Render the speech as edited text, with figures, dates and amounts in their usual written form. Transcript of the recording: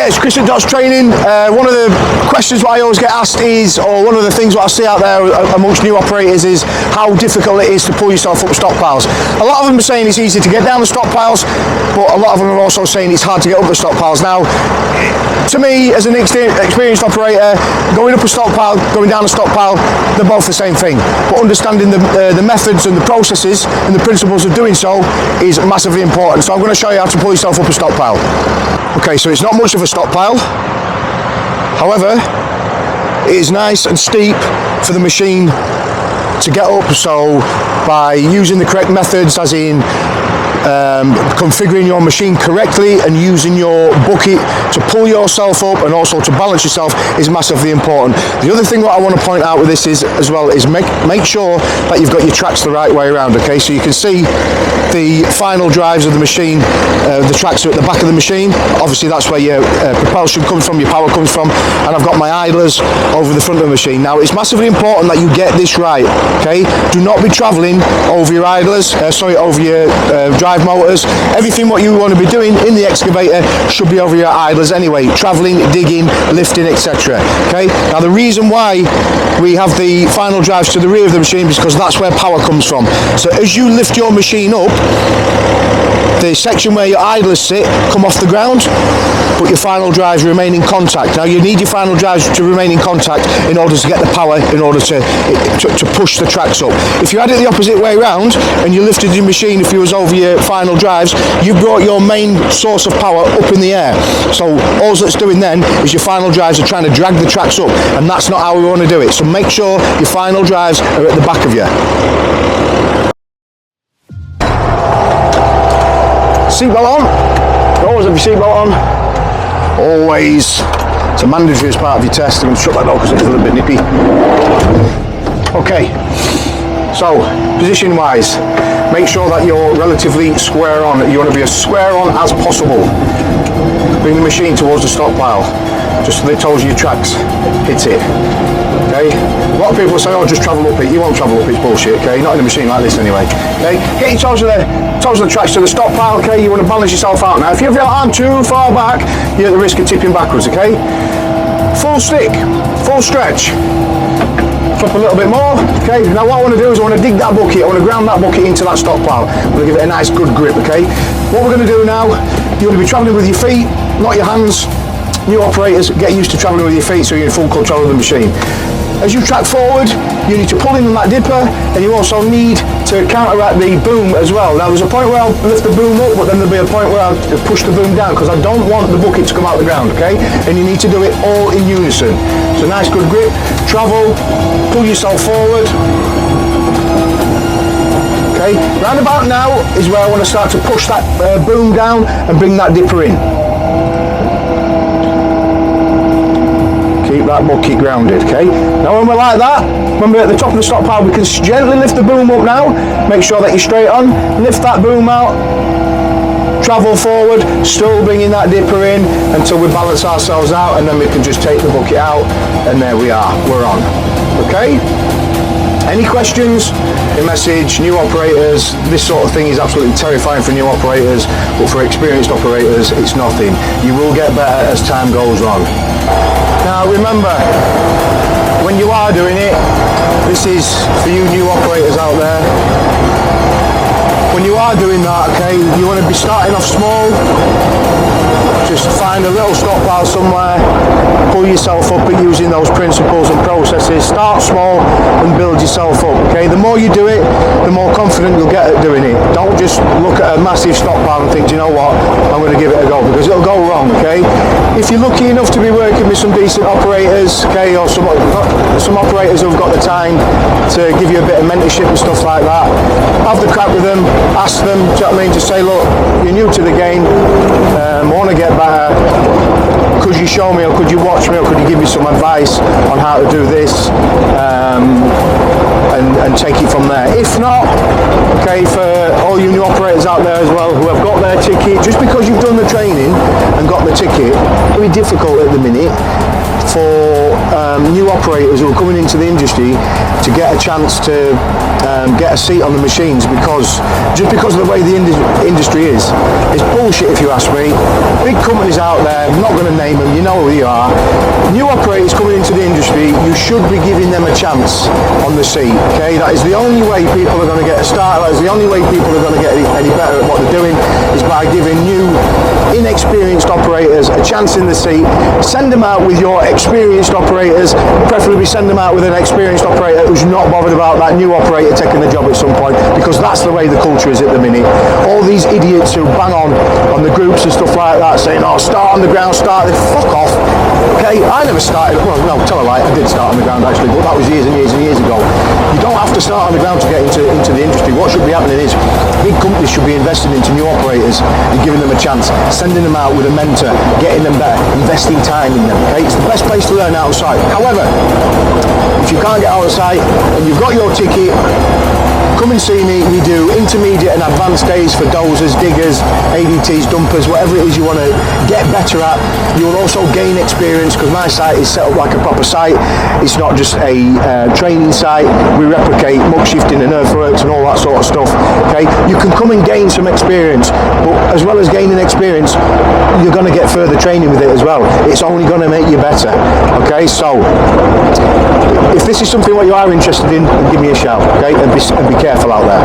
it's Chris at Dodge Training. One of the questions that I always get asked is, or one of the things that I see out there amongst new operators is how difficult it is to pull yourself up stockpiles. A lot of them are saying it's easy to get down the stockpiles, but a lot of them are also saying it's hard to get up the stockpiles. Now, to me, as an experienced operator, going up a stockpile, going down a stockpile, they're both the same thing. But understanding the methods and the processes and the principles of doing so is massively important. So I'm going to show you how to pull yourself up a stockpile. Okay, so it's not much of a stockpile. However, it is nice and steep for the machine to get up. So by using the correct methods, as in configuring your machine correctly and using your bucket to pull yourself up and also to balance yourself is massively important. The other thing that I want to point out with this is as well is make sure that you've got your tracks the right way around. Okay, so you can see the final drives of the machine, the tracks are at the back of the machine. Obviously that's where your propulsion comes from, your power comes from, and I've got my idlers over the front of the machine. Now it's massively important that you get this right. Okay, do not be travelling over your idlers, over your drive motors. Everything what you want to be doing in the excavator should be over your idlers anyway, travelling, digging, lifting, etc. Okay, now the reason why we have the final drives to the rear of the machine is because that's where power comes from. So as you lift your machine up, the section where your idlers sit come off the ground, but your final drives remain in contact. Now you need your final drives to remain in contact in order to get the power, in order to push the tracks up. If you had it the opposite way around and you lifted your machine, if you was over your final drives, you brought your main source of power up in the air. So all that's doing then is your final drives are trying to drag the tracks up, and that's not how we want to do it. So make sure your final drives are at the back of you. Seatbelt on. Always have your seatbelt on. Always. It's a mandatory as part of your test. I'm going to shut that door because it's a little bit nippy. Okay. So, position wise, make sure that you're relatively square on. You want to be as square on as possible. Bring the machine towards the stockpile. Just so they told you your tracks. Hit it. Okay? A lot of people say, oh, just travel up it. You won't travel up it, it's bullshit, okay? Not in a machine like this anyway. Okay? Get your toes of the tracks to the stockpile, okay? You want to balance yourself out. Now, if you have your arm too far back, you're at the risk of tipping backwards, okay? Full stick, full stretch. Up a little bit more, okay? Now what I want to do is I want to dig that bucket, I want to ground that bucket into that stockpile. I'm going to give it a nice good grip, okay? What we're going to do now, you're going to be travelling with your feet, not your hands. New operators, get used to travelling with your feet so you're in full control of the machine. As you track forward, you need to pull in on that dipper, and you also need to counteract the boom as well. Now there's a point where I'll lift the boom up, but then there'll be a point where I'll push the boom down because I don't want the bucket to come out the ground, okay? And you need to do it all in unison. So nice good grip, travel, pull yourself forward. Okay, round about now is where I want to start to push that boom down and bring that dipper in. Keep that bucket grounded, okay? Now when we're like that, when we're at the top of the stockpile, we can gently lift the boom up now. Make sure that you're straight on. Lift that boom out. Travel forward, still bringing that dipper in until we balance ourselves out, and then we can just take the bucket out, and there we are, we're on. Okay? Any questions? A message, new operators, this sort of thing is absolutely terrifying for new operators, but for experienced operators, it's nothing. You will get better as time goes on. Now remember, when you are doing it, this is for you new operators out there. When you are doing that, okay, you want to be starting off small. Just find a little stockpile somewhere, pull yourself up at using those principles and processes. Start small and build yourself up, okay? The more you do it, the more confident you'll get at doing it. Don't just look at a massive stockpile and think, do you know what, I'm going to give it a go, because it'll go wrong, okay? If you're lucky enough to be working with some decent operators, okay, or some operators who've got the time to give you a bit of mentorship and stuff like that, have the crack with them, ask them, do you know what I mean, just say, look, you're new to the game, I want to get better, could you show me, or could you watch me, or could you give me some advice on how to do this, and take it from there. If not, okay, for all you new operators out there as well who have got their ticket, just because you've done the training and got the ticket, it's very difficult at the minute for new operators who are coming into the industry to get a chance to get a seat on the machines, because just because of the way the industry is, it's bullshit if you ask me. Big companies out there, I'm not going to name them, you know who you are. New operators coming into the industry, you should be giving them a chance on the seat. Okay, that is the only way people are going to get a start. That is the only way people are going to get any better at what they're doing, is by giving new inexperienced operators a chance in the seat. Send them out with your experienced operators, preferably send them out with an experienced operator who's not bothered about that new operator taking the job at some point, because that's the way the culture is at the minute. All these idiots who bang on the groups and stuff like that, saying, oh, start on the ground, fuck off. Okay, I never started, well, no, tell a lie, I did start on the ground actually, but that was years and years and years ago. You don't have to start on the ground to get into the industry. What should be happening is big companies should be investing into new operators and giving them a chance, sending them out with a mentor, getting them better, investing time in them. Okay, it's the best place to learn outside. However, if you can't get outside and you've got your ticket, come and see me. We do intermediate and advanced days for dozers, diggers, ADTs, dumpers, whatever it is you want to get better at. You will also gain experience, because my site is set up like a proper site. It's not just a training site. We replicate muck shifting and earthworks and all that sort of stuff. Okay, you can come and gain some experience, but as well as gaining experience, you're going to get further training with it as well. It's only going to make you better. Okay, so if this is something what you are interested in, give me a shout. Okay, and be careful out there.